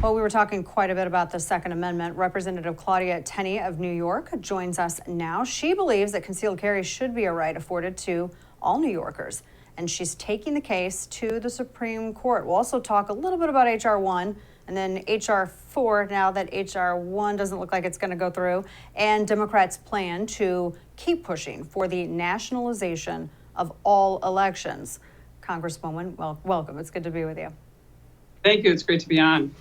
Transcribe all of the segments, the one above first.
Well, we were talking quite a bit about the Second Amendment. Representative Claudia Tenney of New York joins us now. She believes that concealed carry should be a right afforded to all New Yorkers, and she's taking the case to the Supreme Court. We'll also talk a little bit about HR1 and then HR4, now that HR1 doesn't look like it's going to go through, and Democrats' plan to keep pushing for the nationalization of all elections. Congresswoman, welcome. It's good to be with you. Thank you. It's great to be on.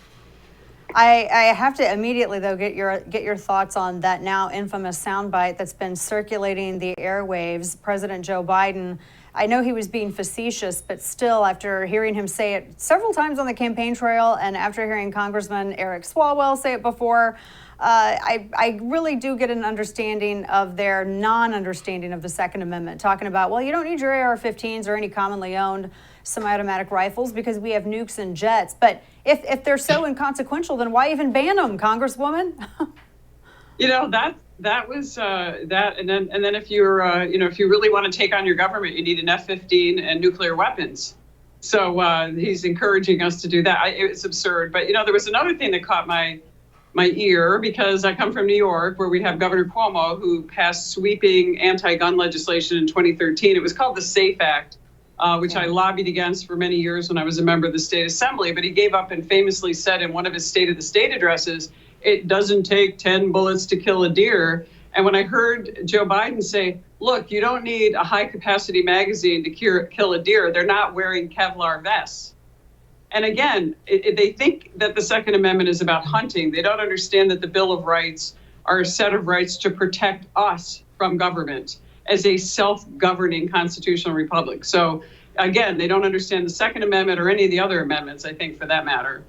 I have to immediately, though, get your thoughts on that now infamous soundbite that's been circulating the airwaves. President Joe Biden, I know he was being facetious, but still, after hearing him say it several times on the campaign trail and after hearing Congressman Eric Swalwell say it before, I really do get an understanding of their non-understanding of the Second Amendment, talking about, well, you don't need your AR-15s or any commonly owned semi-automatic rifles because we have nukes and jets. But if they're so inconsequential, then why even ban them, Congresswoman? That was that, and then if you're if you really want to take on your government, you need an F-15 and nuclear weapons. So he's encouraging us to do that. It's absurd. But there was another thing that caught my ear, because I come from New York, where we have Governor Cuomo, who passed sweeping anti-gun legislation in 2013. It was called the SAFE Act, which I lobbied against for many years when I was a member of the state assembly. But he gave up and famously said in one of his State of the State addresses, it doesn't take 10 bullets to kill a deer. And when I heard Joe Biden say, look, you don't need a high capacity magazine to kill a deer, they're not wearing Kevlar vests. And again, they think that the Second Amendment is about hunting. They don't understand that the Bill of Rights are a set of rights to protect us from government as a self-governing constitutional republic. So again, they don't understand the Second Amendment or any of the other amendments, I think, for that matter.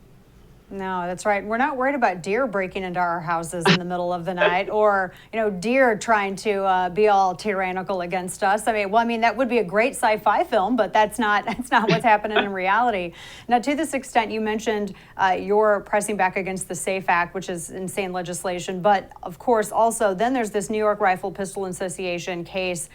No, that's right. We're not worried about deer breaking into our houses in the middle of the night, or deer trying to be all tyrannical against us. I mean, that would be a great sci-fi film, but that's not what's happening in reality. Now, to this extent, you mentioned you're pressing back against the SAFE Act, which is insane legislation. But of course, also then there's this New York Rifle Pistol Association case.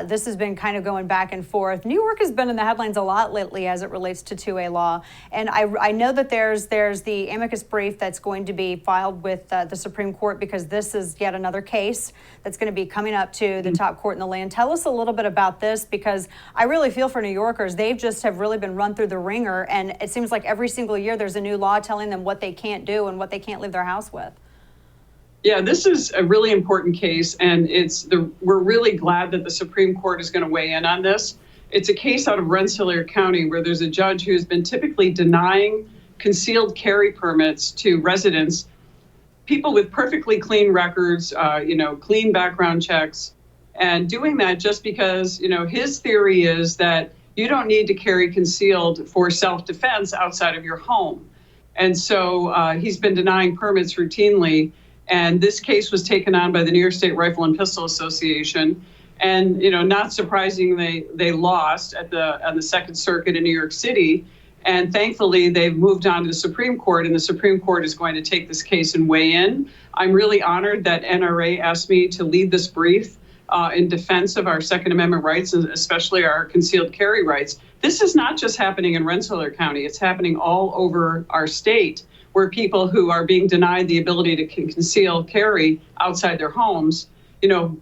This has been kind of going back and forth. New York has been in the headlines a lot lately as it relates to 2A law, and I know that there's the amicus brief that's going to be filed with the Supreme Court, because this is yet another case that's going to be coming up to the top court in the land. Tell us a little bit about this, because I really feel for New Yorkers. They've just have really been run through the ringer, and it seems like every single year there's a new law telling them what they can't do and what they can't leave their house with. Yeah, this is a really important case, and we're really glad that the Supreme Court is going to weigh in on this. It's a case out of Rensselaer County where there's a judge who's been typically denying concealed carry permits to residents, people with perfectly clean records, clean background checks, and doing that just because, his theory is that you don't need to carry concealed for self-defense outside of your home. And so he's been denying permits routinely. And this case was taken on by the New York State Rifle and Pistol Association. And, not surprisingly, they lost on the Second Circuit in New York City. And thankfully, they've moved on to the Supreme Court, and the Supreme Court is going to take this case and weigh in. I'm really honored that NRA asked me to lead this brief in defense of our Second Amendment rights, and especially our concealed carry rights. This is not just happening in Rensselaer County. It's happening all over our state, where people who are being denied the ability to conceal carry outside their homes,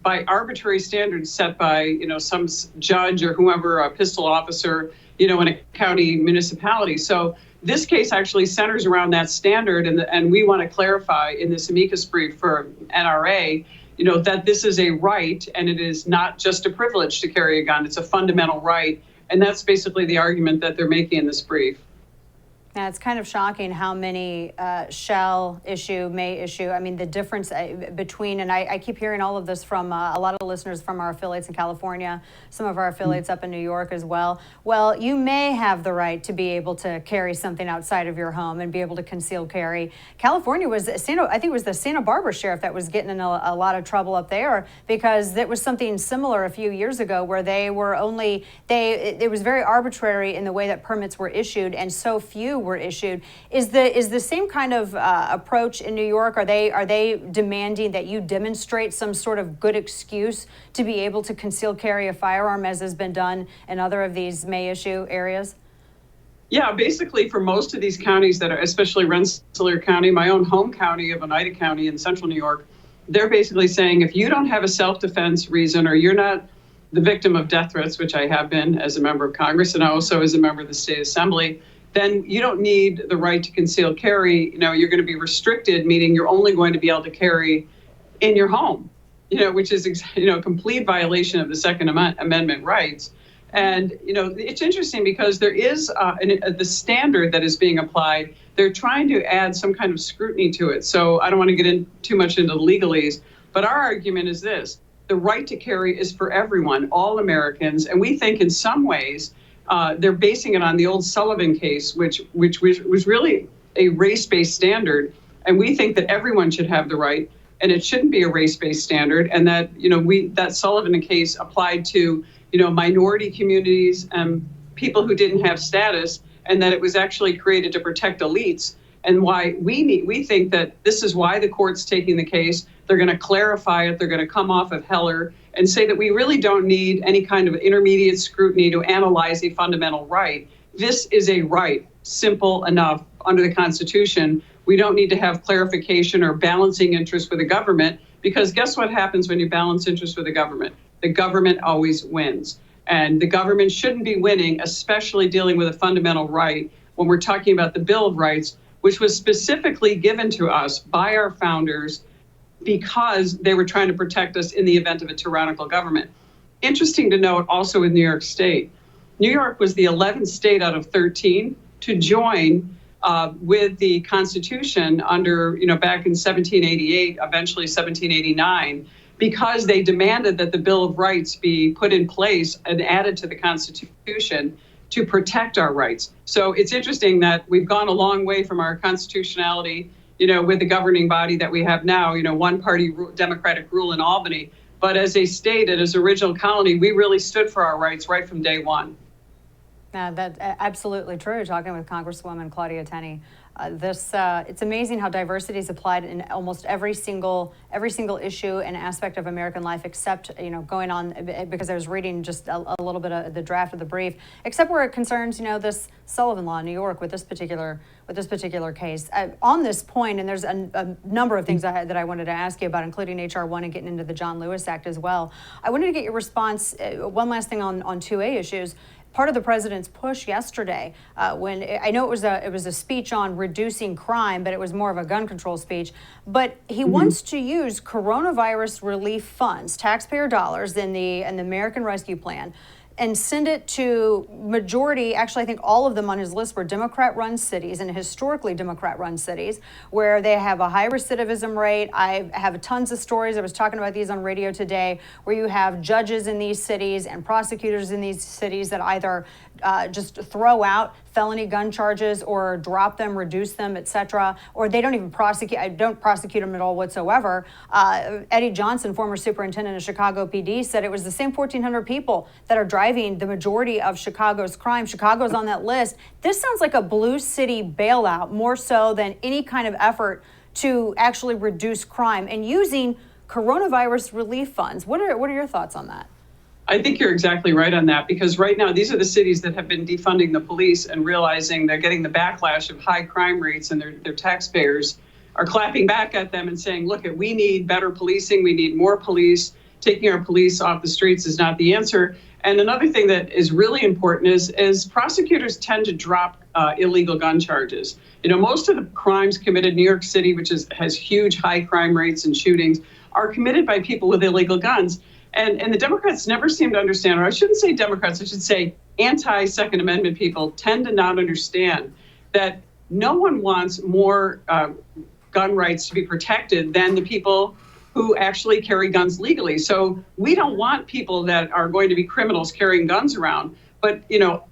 by arbitrary standards set by, some judge or whoever, a pistol officer, in a county municipality. So this case actually centers around that standard, and we want to clarify in this amicus brief for NRA, that this is a right, and it is not just a privilege to carry a gun. It's a fundamental right, and that's basically the argument that they're making in this brief. Now, it's kind of shocking how many shall issue, may issue. I mean, the difference between, and I keep hearing all of this from a lot of listeners from our affiliates in California, some of our affiliates up in New York as well. Well, you may have the right to be able to carry something outside of your home and be able to conceal carry. California was, I think it was the Santa Barbara sheriff that was getting in a lot of trouble up there, because it was something similar a few years ago where they were it was very arbitrary in the way that permits were issued, and so few were issued. Is the same kind of approach in New York? Are they demanding that you demonstrate some sort of good excuse to be able to conceal carry a firearm, as has been done in other of these may issue areas? Yeah, basically for most of these counties that are, especially Rensselaer County, my own home county of Oneida County in central New York, they're basically saying if you don't have a self-defense reason or you're not the victim of death threats, which I have been as a member of Congress and also as a member of the state assembly, then you don't need the right to concealed carry. You're going to be restricted, meaning you're only going to be able to carry in your home, which is, a complete violation of the Second Amendment rights. And, it's interesting because there is the standard that is being applied. They're trying to add some kind of scrutiny to it. So I don't want to get too much into the legalese, but our argument is this. The right to carry is for everyone, all Americans. And we think in some ways they're basing it on the old Sullivan case, which was really a race-based standard. And we think that everyone should have the right, and it shouldn't be a race-based standard. And that, that Sullivan case applied to, minority communities and people who didn't have status, and that it was actually created to protect elites. And why we think that this is why the court's taking the case. They're going to clarify it. They're going to come off of Heller and say that we really don't need any kind of intermediate scrutiny to analyze a fundamental right. This is a right, simple enough under the Constitution. We don't need to have clarification or balancing interests with the government, because guess what happens when you balance interests with the government? The government always wins. And the government shouldn't be winning, especially dealing with a fundamental right when we're talking about the Bill of Rights, which was specifically given to us by our founders because they were trying to protect us in the event of a tyrannical government. Interesting to note also in New York State, New York was the 11th state out of 13 to join with the Constitution under, back in 1788, eventually 1789, because they demanded that the Bill of Rights be put in place and added to the Constitution to protect our rights. So it's interesting that we've gone a long way from our constitutionality, with the governing body that we have now, one-party democratic rule in Albany. But as a state and as original colony, we really stood for our rights right from day one. That's absolutely true. Talking with Congresswoman Claudia Tenney, it's amazing how diversity is applied in almost every single issue and aspect of American life, except going on, because I was reading just a little bit of the draft of the brief, except where it concerns this Sullivan law in New York with this particular case. On this point, and there's a number of things that I wanted to ask you about, including HR1 and getting into the John Lewis Act as well. I wanted to get your response. One last thing on 2A issues. Part of the president's push yesterday, when I know it was a speech on reducing crime, but it was more of a gun control speech. But he wants to use coronavirus relief funds, taxpayer dollars in the American Rescue Plan, and send it to majority, actually I think all of them on his list were Democrat-run cities, and historically Democrat-run cities, where they have a high recidivism rate. I have tons of stories, I was talking about these on radio today, where you have judges in these cities and prosecutors in these cities that either just throw out felony gun charges or drop them, reduce them, etc., or they don't even prosecute them at all whatsoever. Eddie Johnson, former superintendent of Chicago PD, said it was the same 1,400 people that are driving the majority of Chicago's crime. Chicago's on that list. This sounds like a blue city bailout more so than any kind of effort to actually reduce crime and using coronavirus relief funds. What are your thoughts on that? I think you're exactly right on that, because right now these are the cities that have been defunding the police and realizing they're getting the backlash of high crime rates, and their taxpayers are clapping back at them and saying, look, we need better policing, we need more police. Taking our police off the streets is not the answer. And another thing that is really important is prosecutors tend to drop illegal gun charges. Most of the crimes committed in New York City, which has huge high crime rates and shootings, are committed by people with illegal guns. And the Democrats never seem to understand, or I shouldn't say Democrats, I should say anti-Second Amendment people tend to not understand that no one wants more gun rights to be protected than the people who actually carry guns legally. So we don't want people that are going to be criminals carrying guns around. But,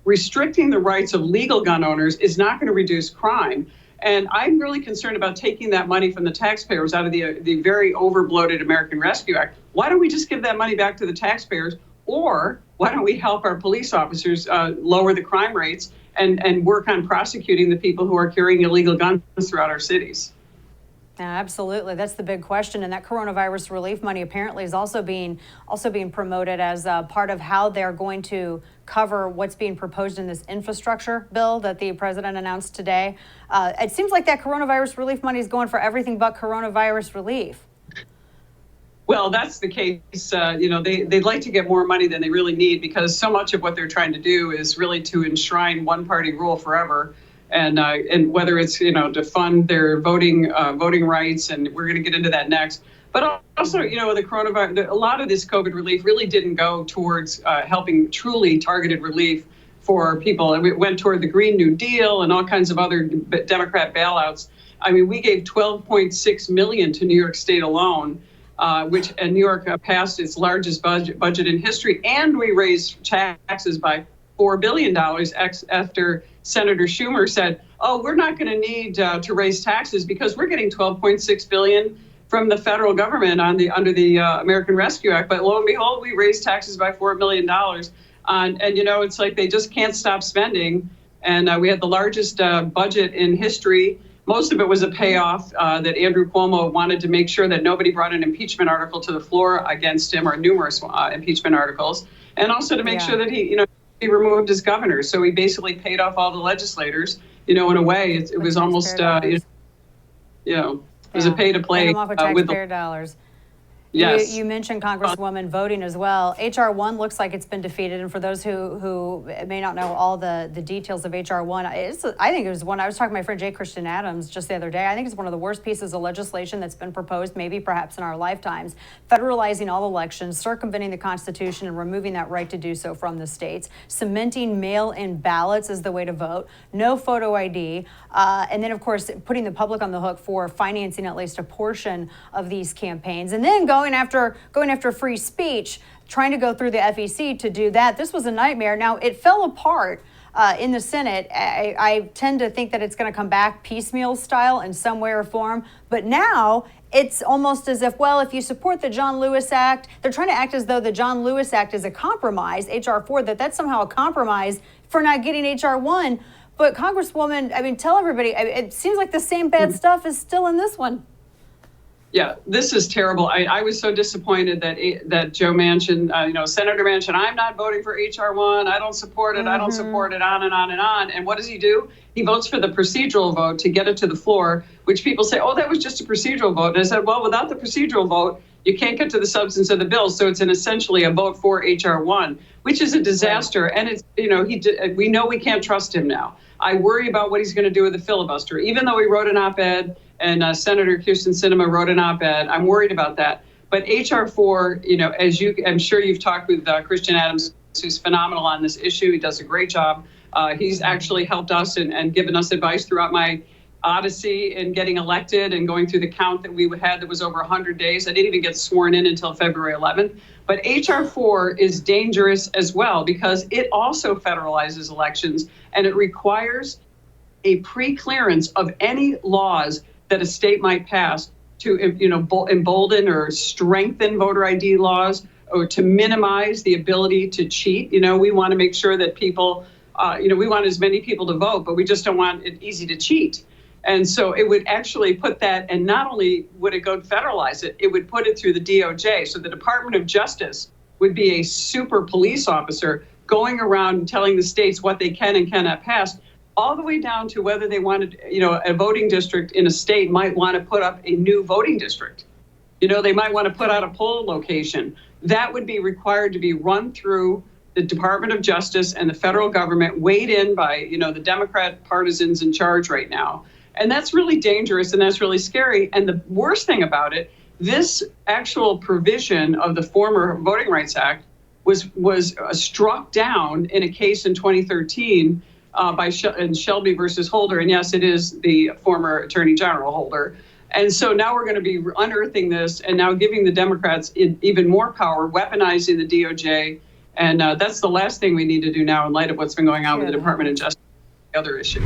restricting the rights of legal gun owners is not going to reduce crime. And I'm really concerned about taking that money from the taxpayers out of the very over-bloated American Rescue Act. Why don't we just give that money back to the taxpayers? Or why don't we help our police officers lower the crime rates and work on prosecuting the people who are carrying illegal guns throughout our cities? Absolutely. That's the big question. And that coronavirus relief money apparently is also being promoted as part of how they're going to cover what's being proposed in this infrastructure bill that the president announced today. It seems like that coronavirus relief money is going for everything but coronavirus relief. Well, that's the case. They'd like to get more money than they really need, because so much of what they're trying to do is really to enshrine one-party rule forever. And whether it's, to fund their voting rights, and we're going to get into that next. But also, the coronavirus, a lot of this COVID relief really didn't go towards helping truly targeted relief for people. And it went toward the Green New Deal and all kinds of other Democrat bailouts. I mean, we gave $12.6 million to New York State alone, and New York passed its largest budget in history, and we raised taxes by $4 billion after Senator Schumer said, "Oh, we're not going to need to raise taxes because we're getting $12.6 billion from the federal government under the American Rescue Act." But lo and behold, we raised taxes by $4 billion, and it's like they just can't stop spending. And we had the largest budget in history. Most of it was a payoff that Andrew Cuomo wanted to make sure that nobody brought an impeachment article to the floor against him, or numerous impeachment articles, and also to make sure that he removed as governor. So he basically paid off all the legislators. In a way, it was almost, it was a pay to play with taxpayer dollars. Yes. You mentioned Congresswoman voting as well. HR1 looks like it's been defeated. And for those who may not know all the details of HR1, I think it was one, I was talking to my friend Jay Christian Adams just the other day. I think it's one of the worst pieces of legislation that's been proposed, maybe perhaps in our lifetimes, federalizing all elections, circumventing the Constitution and removing that right to do so from the states, cementing mail-in ballots as the way to vote, no photo ID, and then, of course, putting the public on the hook for financing at least a portion of these campaigns. And then going after free speech, trying to go through the FEC to do that. This was a nightmare. Now, it fell apart in the Senate. I tend to think that it's going to come back piecemeal style in some way or form. But now it's almost as if, well, if you support the John Lewis Act, they're trying to act as though the John Lewis Act is a compromise, HR4, that's somehow a compromise for not getting HR1. But Congresswoman, tell everybody, it seems like the same bad stuff is still in this one. Yeah, this is terrible. I was so disappointed that Joe Manchin, Senator Manchin, I'm not voting for HR1. I don't support it. I don't support it, on and on and on. And what does he do? He votes for the procedural vote to get it to the floor, which people say, oh, that was just a procedural vote. And I said, well, without the procedural vote, you can't get to the substance of the bill. So it's essentially a vote for HR1, which is a disaster. Right. And it's, we know we can't trust him now. I worry about what he's going to do with the filibuster, even though he wrote an op-ed. And Senator Kirsten Sinema wrote an op-ed. I'm worried about that. But HR4, as I'm sure you've talked with Christian Adams, who's phenomenal on this issue. He does a great job. He's actually helped us and given us advice throughout my odyssey in getting elected and going through the count that we had that was over 100 days. I didn't even get sworn in until February 11th. But HR4 is dangerous as well because it also federalizes elections, and it requires a pre-clearance of any laws that a state might pass to, embolden or strengthen voter ID laws or to minimize the ability to cheat. We want to make sure that people, we want as many people to vote, but we just don't want it easy to cheat. And so it would actually put that, and not only would it go to federalize it, it would put it through the DOJ. So the Department of Justice would be a super police officer going around and telling the states what they can and cannot pass, all the way down to whether they wanted, a voting district in a state might want to put up a new voting district. They might want to put out a poll location. That would be required to be run through the Department of Justice and the federal government, weighed in by, the Democrat partisans in charge right now. And that's really dangerous and that's really scary. And the worst thing about it, this actual provision of the former Voting Rights Act was struck down in a case in 2013 by Shelby versus Holder. And yes, it is the former Attorney General Holder. And so now we're going to be unearthing this and now giving the Democrats even more power, weaponizing the DOJ. And that's the last thing we need to do now in light of what's been going on with the Department of Justice, the other issue.